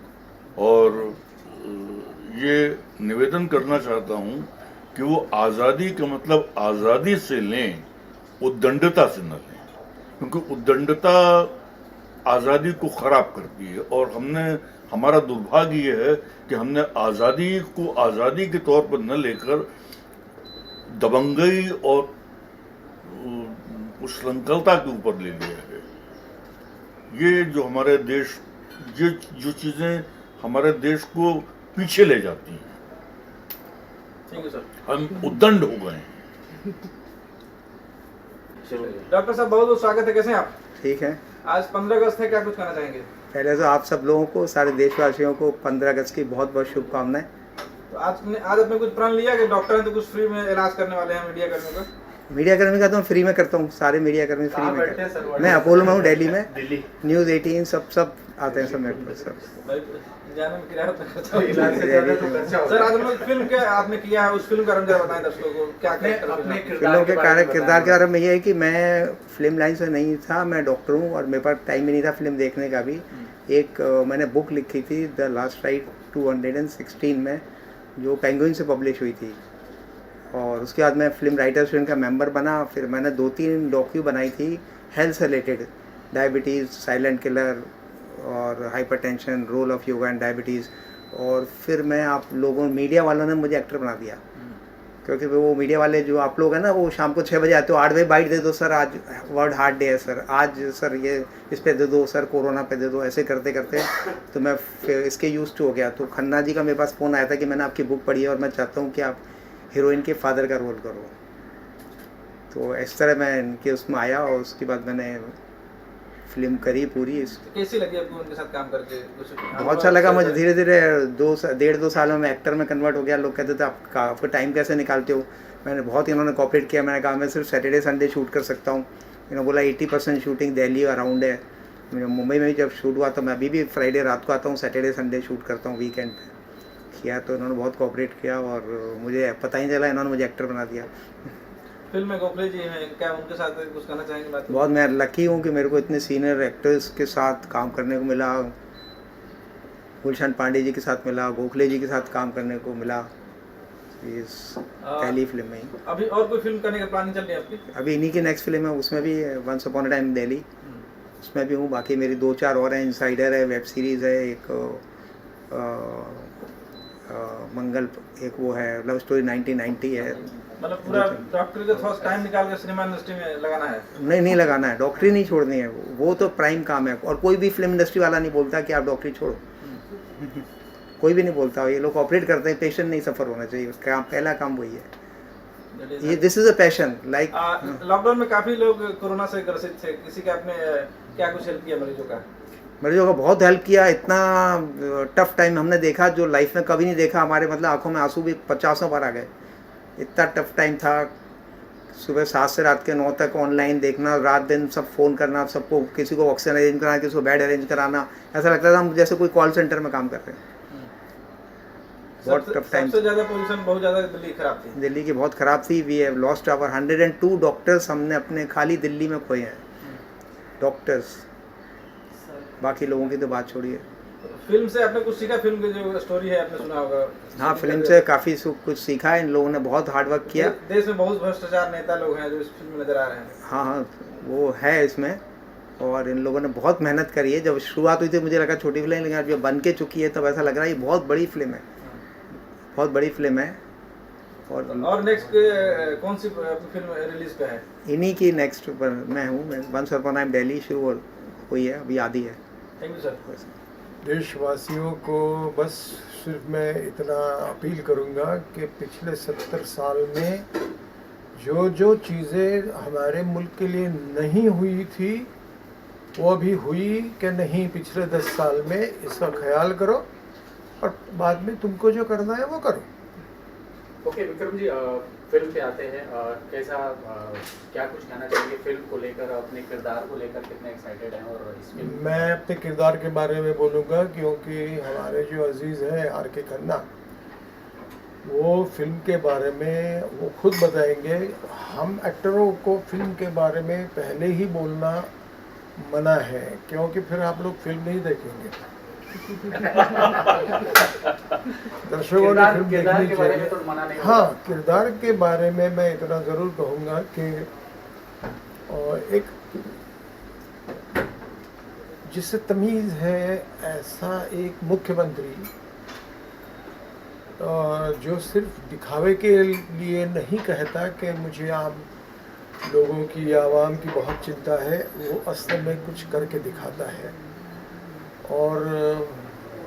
और ये निवेदन करना चाहता हूं कि वो आज़ादी का मतलब आज़ादी से लें, उद्दंडता से न लें, क्योंकि उद्दंडता आज़ादी को ख़राब करती है। और हमारा दुर्भाग्य ये है कि हमने आज़ादी को आज़ादी के तौर पर न लेकर दबंगई और उच्छृंखलता के ऊपर ले लिया है। ये जो हमारे देश जो चीज़ें हमारे देश को पीछे ले जाती हैं, थैंक यू सर। हम उद्दंड हो गए हैं। डॉक्टर साहब बहुत बहुत स्वागत है, कैसे हैं आप? ठीक है। आज 15 अगस्त है, क्या कुछ कहना चाहेंगे? पहले तो आप सब लोगों को, सारे देशवासियों को 15 अगस्त की बहुत बहुत शुभकामनाएं। तो आज आपने कुछ प्रण लिया कि डॉक्टर हैं तो कुछ फ्री में इलाज करने वाले हैं मीडिया कर्मियों का? मीडिया कर्मी का तो मैं फ्री में करता हूँ, सारे मीडिया कर्मी फ्री में करते हैं। मैं अपोलो में हूँ, दिल्ली में। न्यूज़ 18 सब आते हैं सब मेरे पास सब। भाई जाने में किराया उतना खर्चा होगा। सर आज हम लोग फिल्म के आपने किया है, उस फिल्म का जरा बताएं दर्शकों को, क्या अपने फिल्मों के किरदार के बारे में ये है कि मैं फिल्म लाइन से नहीं था, मैं डॉक्टर हूँ और मेरे पास टाइम ही नहीं था फिल्म देखने का भी। एक मैंने बुक लिखी थी द लास्ट राइड 216 में, जो पेंगुइन से पब्लिश हुई थी, और उसके बाद मैं फिल्म राइटर्स यूनियन का मेंबर बना। फिर मैंने 2-3 डॉक्यू बनाई थी हेल्थ से रिलेटेड, डायबिटीज़, साइलेंट किलर और hypertension, role of yoga and diabetes. और फिर मैं आप लोगों मीडिया वालों ने मुझे एक्टर बना दिया, क्योंकि वो मीडिया वाले जो आप लोग हैं ना, वो शाम को 6 बजे आते हो, 8 बजे बाइट दे दो सर आज वर्ल्ड हार्ट डे है सर, आज सर ये इस पे दे दो सर, कोरोना पे दे दो, ऐसे करते करते तो मैं फिर इसके यूज टू हो गया। तो खन्ना जी का मेरे पास फ़ोन आया था कि मैंने आपकी बुक पढ़ी है और मैं चाहता हूँ कि आप हीरोइन के फादर का रोल करो। तो इस तरह मैं इनके उसमें आया और उसके बाद मैंने फिल्म करी पूरी। कैसी लगी आपको उनके साथ काम करके? बहुत अच्छा लगा मुझे। धीरे धीरे 1.5-2 साल में मैं एक्टर में कन्वर्ट हो गया। लोग कहते थे आपका टाइम कैसे निकालते हो? मैंने बहुत इन्होंने कोऑपरेट किया। मैंने कहा मैं सिर्फ सैटरडे संडे शूट कर सकता हूँ। इन्होंने बोला 80% शूटिंग दिल्ली अराउंड है। मुंबई में भी जब शूट हुआ तो मैं अभी भी फ्राइडे रात को आता हूँ, सैटरडे संडे शूट करता हूँ वीकेंड पे किया। तो इन्होंने बहुत कोऑपरेट किया और मुझे पता ही नहीं चला, इन्होंने मुझे एक्टर बना दिया। फिल्म में गोखले जी हैं, क्या उनके साथ कुछ कहना चाहेंगे? बात बहुत मैं लकी हूँ कि मेरे को इतने सीनियर एक्टर्स के साथ काम करने को मिला। गुलशन पांडे जी के साथ मिला, गोखले जी के साथ काम करने को मिला इस पहली फिल्म में ही। अभी और कोई फिल्म करने का प्लानिंग चल रही है आपकी? अभी इन्हीं की नेक्स्ट फिल्म है, उसमें भी once upon a time Delhi, उसमें भी हूँ। बाकी मेरी 2-4 और हैं। इनसाइडर है, वेब सीरीज़ है, एक मंगल, एक वो है लव स्टोरी 1990 है। मतलब पूरा डॉक्टर के थोड़ा टाइम निकाल कर सिनेमा इंडस्ट्री में लगाना है? नहीं लगाना है, डॉक्टरी नहीं छोड़नी है, वो तो प्राइम काम है। और कोई भी फिल्म इंडस्ट्री वाला नहीं बोलता कि आप डॉक्टरी छोड़ो, कोई भी नहीं बोलता। ये लोग ऑपरेट करते हैं, पेशेंट नहीं सफ़र होना चाहिए, उसका पहला काम वही है। ये this is a passion like. Lockdown में काफ़ी लोग कोरोना से ग्रसित थे, किसी का आपने क्या कुछ हेल्प किया मरीजों का? मरीजों का बहुत हेल्प किया। इतना टफ टाइम हमने देखा जो लाइफ में कभी नहीं देखा। हमारे मतलब आंखों में आंसू भी 50 पर आ गए, इतना टफ टाइम था। सुबह 7 से रात के 9 तक ऑनलाइन देखना, रात दिन सब फ़ोन करना, सबको, किसी को ऑक्सीजन अरेंज कराना, किसी को बेड अरेंज कराना। ऐसा लगता था हम जैसे कोई कॉल सेंटर में काम कर रहे हैं। बहुत टफ टाइम। सबसे ज़्यादा पोजीशन बहुत ज़्यादा दिल्ली खराब थी। दिल्ली की बहुत ख़राब थी। We have lost our 102 doctors हमने अपने खाली दिल्ली में खोए हैं डॉक्टर्स। बाकी लोगों की तो बात छोड़िए। फिल्म से आपने कुछ सीखा? फिल्म की जो स्टोरी है आपने सुना होगा। हाँ, फिल्म से काफ़ी कुछ सीखा है। इन लोगों ने बहुत हार्ड वर्क किया। देश में बहुत भ्रष्टाचार नेता लोग हैं जो इस फिल्म में नजर आ रहे हैं। हाँ, वो है इसमें। और इन लोगों ने बहुत मेहनत करी है। जब शुरुआत हुई थी मुझे लगा छोटी फिल्म, लेकिन जब बन के चुकी है तब ऐसा लग रहा है ये बहुत बड़ी फिल्म है, बहुत बड़ी फिल्म है। और नेक्स्ट कौन सी फिल्म रिलीज पे है? इन्हीं की नेक्स्ट पर मैं हूँ। Once upon a time Delhi शुरू हुई है, अभी आधी है। Thank you sir. देशवासियों को बस सिर्फ मैं इतना अपील करूंगा कि पिछले 70 साल में जो चीज़ें हमारे मुल्क के लिए नहीं हुई थी वो अभी हुई कि नहीं पिछले 10 साल में, इसका ख्याल करो और बाद में तुमको जो करना है वो करो। ओके विक्रम जी, फिल्म पे आते हैं। कैसा क्या कुछ कहना चाहिए फिल्म को लेकर, अपने किरदार को लेकर कितने एक्साइटेड हैं? और इस फिल्म मैं अपने किरदार के बारे में बोलूँगा क्योंकि हमारे जो अजीज़ हैं आर.के. खन्ना, वो फिल्म के बारे में वो खुद बताएंगे। हम एक्टरों को फिल्म के बारे में पहले ही बोलना मना है क्योंकि फिर आप लोग फिल्म नहीं देखेंगे। दर्शकों ने फिल्म देखनी चाहिए। हाँ, किरदार के बारे में मैं इतना ज़रूर कहूँगा कि एक जिससे तमीज़ है ऐसा एक मुख्यमंत्री जो सिर्फ दिखावे के लिए नहीं कहता कि मुझे आप लोगों की, आवाम की बहुत चिंता है, वो असल में कुछ करके दिखाता है। और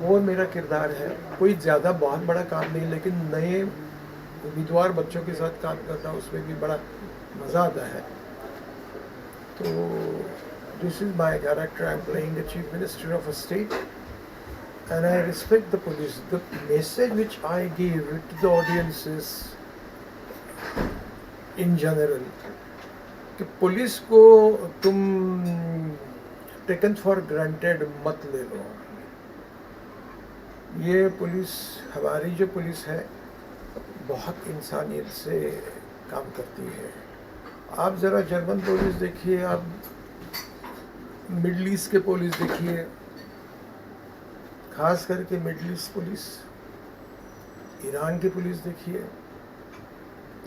वो मेरा किरदार है। कोई ज़्यादा बहुत बड़ा काम नहीं, लेकिन नए उम्मीदवार बच्चों के साथ काम करना, उसमें भी बड़ा मज़ा आता है। तो this is my character. I am playing the chief minister of a state and I respect the police. The message which I give to the audiences in general, कि पुलिस को तुम टेकन फॉर ग्रांटेड मत ले लो। ये police, हमारी जो police है, बहुत इंसानियत से काम करती है। आप ज़रा जर्मन पुलिस देखिए, आप मिडल ईस्ट के पुलिस देखिए, खास करके मिडल ईस्ट पुलिस, ईरान की पुलिस देखिए,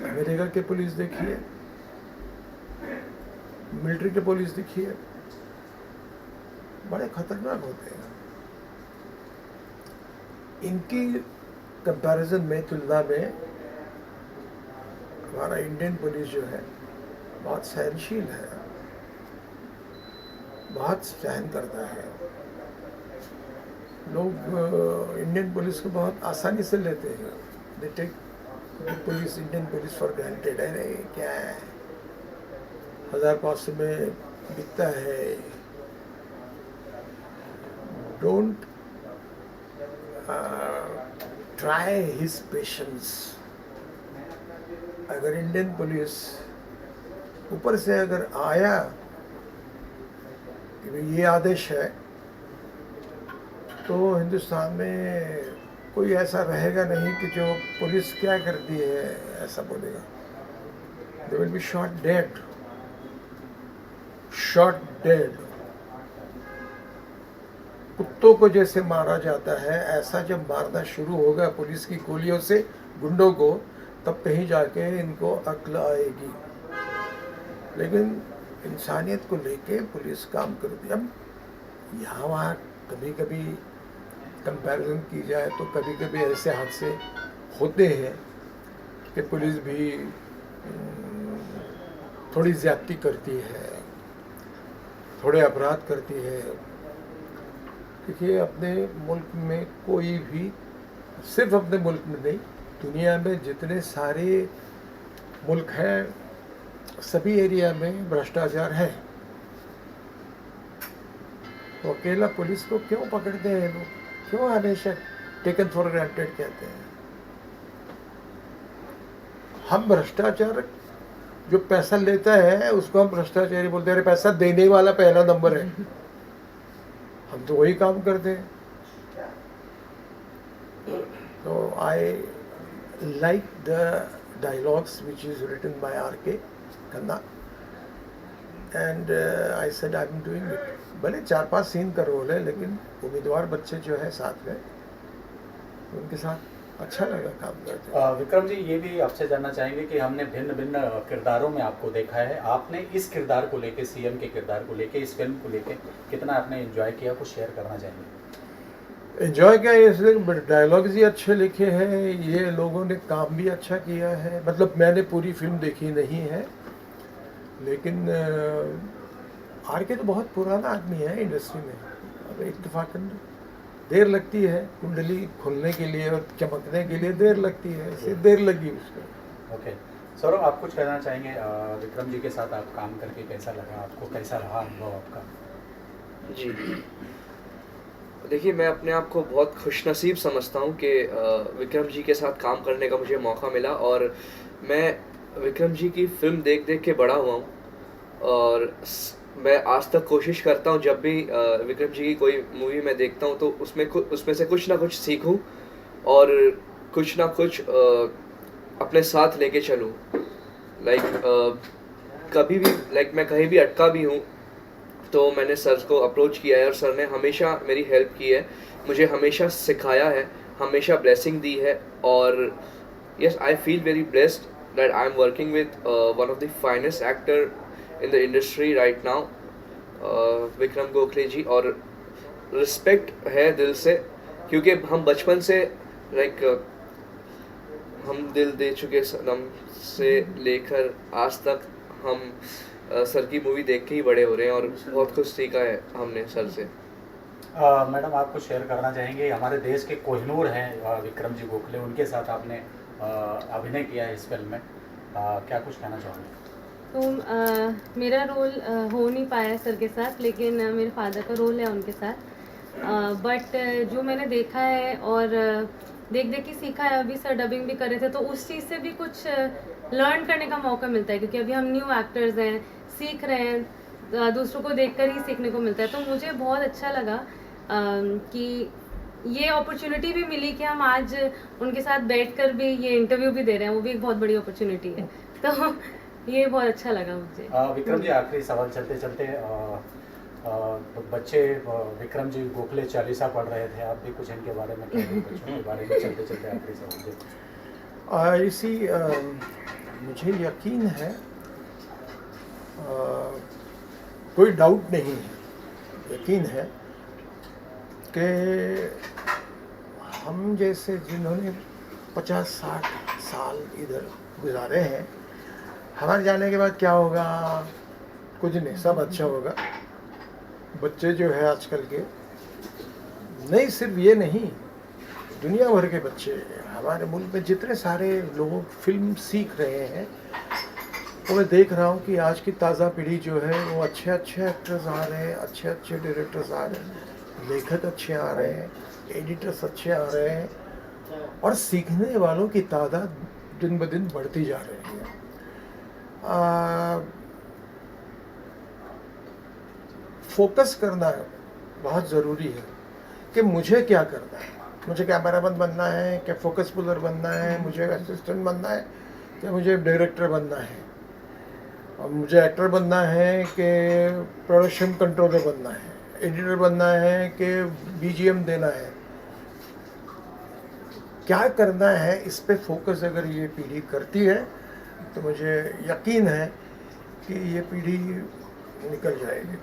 अमेरिका के पुलिस देखिए, मिलिट्री के पुलिस देखिए, बड़े खतरनाक होते हैं। इनकी कंपैरिजन में, तुलना में हमारा इंडियन पुलिस जो है बहुत सहनशील है, बहुत सहन करता है। लोग इंडियन पुलिस को बहुत आसानी से लेते हैं। They take police, Indian police for granted. अरे क्या है, 1500 में बिकता है। Don't try his patience. अगर इंडियन पुलिस ऊपर से अगर आया कि ये आदेश है, तो हिंदुस्तान में कोई ऐसा रहेगा नहीं कि जो पुलिस क्या करती है ऐसा बोलेगा। They will be shot dead, shot dead. कुत्तों को जैसे मारा जाता है, ऐसा जब मारना शुरू होगा पुलिस की गोलियों से गुंडों को, तब कहीं जाके इनको अक्ल आएगी। लेकिन इंसानियत को लेके पुलिस काम करती है। अब यहाँ वहाँ कभी कभी कंपैरिजन की जाए तो कभी कभी ऐसे हादसे होते हैं कि पुलिस भी थोड़ी ज़्यादती करती है, थोड़े अपराध करती है। क्योंकि अपने मुल्क में कोई भी, सिर्फ अपने मुल्क में नहीं, दुनिया में जितने सारे मुल्क हैं, सभी एरिया में भ्रष्टाचार है। तो अकेला पुलिस को क्यों पकड़ते हैं लोग? क्यों हमेशा टेकन फॉर ग्रांटेड कहते हैं? हम भ्रष्टाचार, जो पैसा लेता है उसको हम भ्रष्टाचारी बोलते हैं। अरे पैसा देने वाला पहला नंबर है, हम तो वही काम करते हैं। तो I like the dialogues which is written by R.K. Khanna, and I said I am doing it. भले 4-5 सीन का रोल है, लेकिन उम्मीदवार बच्चे जो है साथ में, उनके साथ अच्छा लगा काम करते हैं। विक्रम जी, ये भी आपसे जानना चाहेंगे कि हमने भिन्न भिन्न किरदारों में आपको देखा है। आपने इस किरदार को लेके, CM के किरदार को लेके, इस फिल्म को लेके कितना आपने एंजॉय किया, कुछ शेयर करना चाहेंगे? एंजॉय किया, इसलिए डायलॉग्स ही अच्छे लिखे हैं, ये लोगों ने काम भी अच्छा किया है। मतलब मैंने पूरी फिल्म देखी नहीं है, लेकिन R.K. तो बहुत पुराना आदमी है इंडस्ट्री में। अब इत्तेफाकन देर लगती है, कुंडली खुलने के लिए और चमकने के लिए देर लगती है, इससे देर लगी उसको। ओके सौरभ, आप कुछ कहना चाहेंगे? विक्रम जी के साथ आप काम करके कैसा लगा आपको, कैसा रहा अनुभव आपका? जी, देखिए, मैं अपने आप को बहुत खुशनसीब समझता हूँ कि विक्रम जी के साथ काम करने का मुझे मौका मिला। और मैं विक्रम जी की फ़िल्म देख देख के बड़ा हुआ हूँ, और मैं आज तक कोशिश करता हूँ जब भी विक्रम जी की कोई मूवी मैं देखता हूँ तो उसमें से कुछ ना कुछ सीखूँ और कुछ ना कुछ अपने साथ लेके चलूँ। कभी भी मैं कहीं भी अटका भी हूँ तो मैंने सर को अप्रोच किया है, और सर ने हमेशा मेरी हेल्प की है, मुझे हमेशा सिखाया है, हमेशा ब्लेसिंग दी है। और yes, I feel very blessed that I am working with one of the finest actor in the industry right now, Vikram Gokhale ji. और रिस्पेक्ट है दिल से, क्योंकि हम बचपन से हम दिल दे चुके सनम से लेकर आज तक हम सर की मूवी देख के ही बड़े हो रहे हैं और बहुत कुछ सीखा है हमने सर से। मैडम आप कुछ शेयर करना चाहेंगे? हमारे देश के कोहिनूर हैं विक्रम जी गोखले, उनके साथ आपने अभिनय किया है इस फिल्म में, क्या कुछ कहना चाहोगे? तो मेरा रोल हो नहीं पाया सर के साथ, लेकिन मेरे फादर का रोल है उनके साथ। बट जो मैंने देखा है और देख देख के सीखा है, अभी सर डबिंग भी कर रहे थे तो उस चीज़ से भी कुछ लर्न करने का मौका मिलता है, क्योंकि अभी हम न्यू एक्टर्स हैं, सीख रहे हैं, दूसरों को देखकर ही सीखने को मिलता है। तो मुझे बहुत अच्छा लगा कि ये अपॉर्चुनिटी भी मिली कि हम आज उनके साथ बैठकर भी ये इंटरव्यू भी दे रहे हैं, वो भी एक बहुत बड़ी अपॉर्चुनिटी है। तो ये बहुत अच्छा लगा मुझे। विक्रम जी आखिरी सवाल चलते चलते, बच्चे विक्रम जी गोखले चालीसा पढ़ रहे थे, आप भी कुछ इनके बारे में कहेंगे, बच्चों के बारे में चलते चलते आखिरी सवाल? इसी मुझे यकीन है, कोई डाउट नहीं है, यकीन है कि हम जैसे जिन्होंने 50-60 साल इधर गुजारे हैं, हमारे जाने के बाद क्या होगा? कुछ नहीं, सब अच्छा होगा। बच्चे जो है आजकल के, नहीं सिर्फ ये नहीं, दुनिया भर के बच्चे, हमारे मुल्क में जितने सारे लोग फिल्म सीख रहे हैं, वो मैं देख रहा हूँ कि आज की ताज़ा पीढ़ी जो है वो अच्छे अच्छे एक्टर्स आ रहे हैं, अच्छे अच्छे डायरेक्टर्स आ रहे हैं, लेखक अच्छे आ रहे हैं, एडिटर्स अच्छे आ रहे हैं, और सीखने वालों की तादाद दिन ब दिन बढ़ती जा रही है। फोकस करना बहुत ज़रूरी है कि मुझे क्या करना है। मुझे कैमरामैन बनना है, क्या फोकस पुलर बनना है, मुझे असिस्टेंट बनना है, क्या मुझे डायरेक्टर बनना है, और मुझे एक्टर बनना है कि प्रोडक्शन कंट्रोलर बनना है, एडिटर बनना है कि बीजीएम देना है, क्या करना है, इस पे फोकस अगर ये पीढ़ी करती है तो मुझे यकीन है कि ये पीढ़ी निकल जाएगी।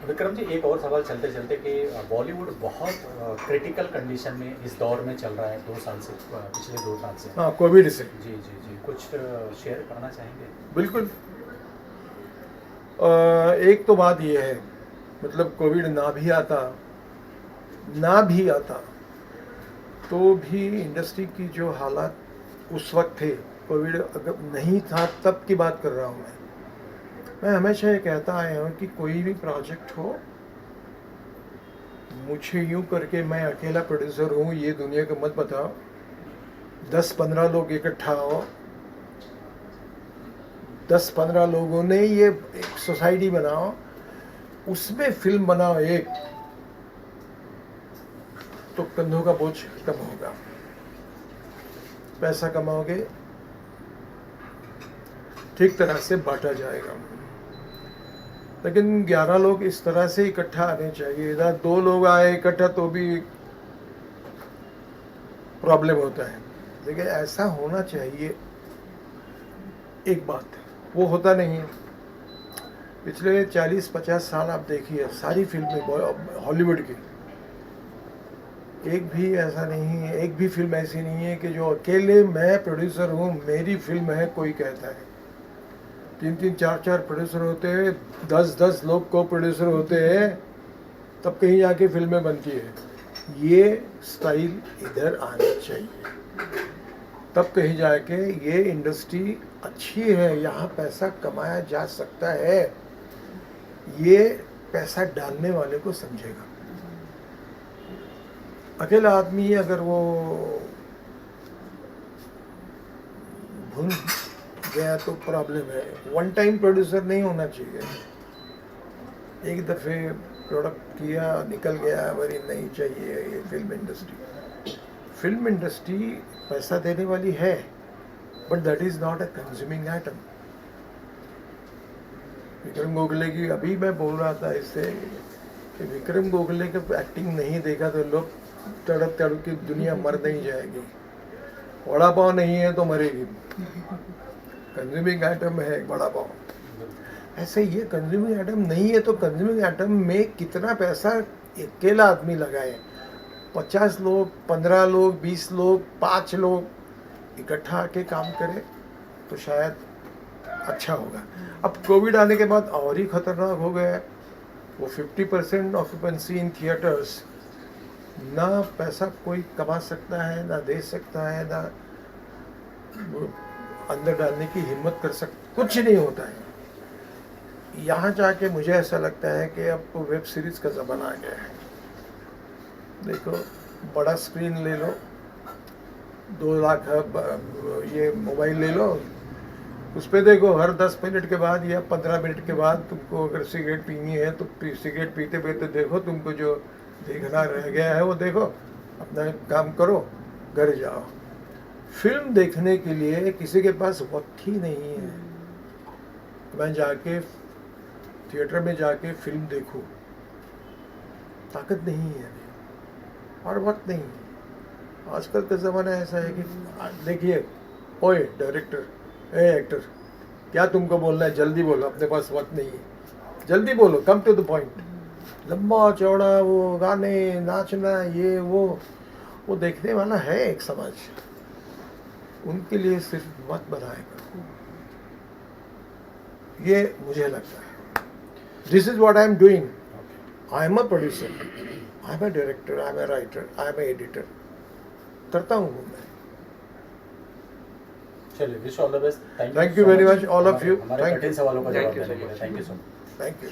विक्रम जी एक और सवाल चलते चलते कि बॉलीवुड बहुत क्रिटिकल कंडीशन में इस दौर में चल रहा है 2 साल से, पिछले 2 साल से। हाँ, कोविड से। जी जी जी, कुछ शेयर करना चाहेंगे? बिल्कुल। एक तो बात ये है, मतलब कोविड ना भी आता तो भी इंडस्ट्री की जो हालात उस वक्त थे, कोविड अगर नहीं था तब की बात कर रहा हूँ मैं हमेशा ये कहता आया हूँ कि कोई भी प्रोजेक्ट हो, मुझे यूँ करके मैं अकेला प्रोड्यूसर हूँ ये दुनिया को मत बताओ। 10-15 लोग इकट्ठा हो, 10-15 लोगों ने ये एक सोसाइटी बनाओ, उसमें फिल्म बनाओ एक, तो कंधों का बोझ कम होगा, पैसा कमाओगे, ठीक तरह से बांटा जाएगा। लेकिन 11 लोग इस तरह से इकट्ठा आने चाहिए। इधर 2 लोग आए इकट्ठा तो भी प्रॉब्लम होता है, लेकिन ऐसा होना चाहिए। एक बात वो होता नहीं है। पिछले 40-50 साल आप देखिए, सारी फिल्में हॉलीवुड की, एक भी ऐसा नहीं है, एक भी फिल्म ऐसी नहीं है कि जो अकेले मैं प्रोड्यूसर हूँ मेरी फिल्म है कोई कहता है। 3-3, 4-4 प्रोड्यूसर होते हैं, 10-10 लोग को प्रोड्यूसर होते हैं, तब कहीं जाके फिल्में बनती है। ये स्टाइल इधर आना चाहिए, तब कहीं जाके ये इंडस्ट्री अच्छी है, यहाँ पैसा कमाया जा सकता है, ये पैसा डालने वाले को समझेगा। अकेला आदमी अगर वो भूल गया तो प्रॉब्लम है। वन टाइम प्रोड्यूसर नहीं होना चाहिए, एक दफ़े प्रोडक्ट किया निकल गया, वरी नहीं चाहिए ये फिल्म इंडस्ट्री। फिल्म इंडस्ट्री पैसा देने वाली है, but that is not a consuming item. Vikram Gokhale की अभी मैं बोल रहा था इससे कि विक्रम गोखले का एक्टिंग नहीं देखा तो लोग तड़प तड़प की दुनिया मर नहीं जाएगी। वड़ा पाव नहीं है तो मरेगी। कंज्यूमिंग आइटम है वड़ा पाव, ऐसे ये कंज्यूमिंग आइटम नहीं है तो कंज्यूमिंग आइटम में कितना पैसा अकेला आदमी लगाए। 50 लोग, 15 लोग, 20 लोग, 5 लोग इकट्ठा आके काम करें तो शायद अच्छा होगा। अब कोविड आने के बाद और ही खतरनाक हो गया है। वो 50% ऑक्यूपेंसी इन थिएटर्स, ना पैसा कोई कमा सकता है, ना दे सकता है, ना वो अंदर डालने की हिम्मत कर सकता, कुछ नहीं होता है। यहाँ जाके मुझे ऐसा लगता है कि अब तो वेब सीरीज़ का ज़माना आ गया है। देखो, बड़ा स्क्रीन ले लो, 2 लाख ये मोबाइल ले लो, उस पर देखो, हर 10 मिनट के बाद या 15 मिनट के बाद तुमको अगर सिगरेट पीनी है तो सिगरेट पीते पीते देखो, तुमको जो देखना रह गया है वो देखो, अपना काम करो, घर जाओ। फिल्म देखने के लिए किसी के पास वक्त ही नहीं है। मैं जाके थिएटर में जाके फिल्म देखूं, ताकत नहीं है और वक्त नहीं है। आजकल का ज़माना ऐसा है कि देखिए, ओए डायरेक्टर, ए एक्टर, क्या तुमको बोलना है, जल्दी बोलो, अपने पास वक्त नहीं है, जल्दी बोलो, कम टू द पॉइंट। लंबा चौड़ा वो गाने, नाचना, ये वो देखने वाला है एक समाज, उनके लिए सिर्फ मत बनाएगा, ये मुझे लगता है। This is what I am doing. I am a producer, I am a director, I am a writer, I am a editor, करता हूँ मैं। चलिए, wish all the best. Thank you very much all of you. हमारे thank कठिन you, सवालों का Thank जवाब you so देने के लिए much. Thank you so much. Thank you.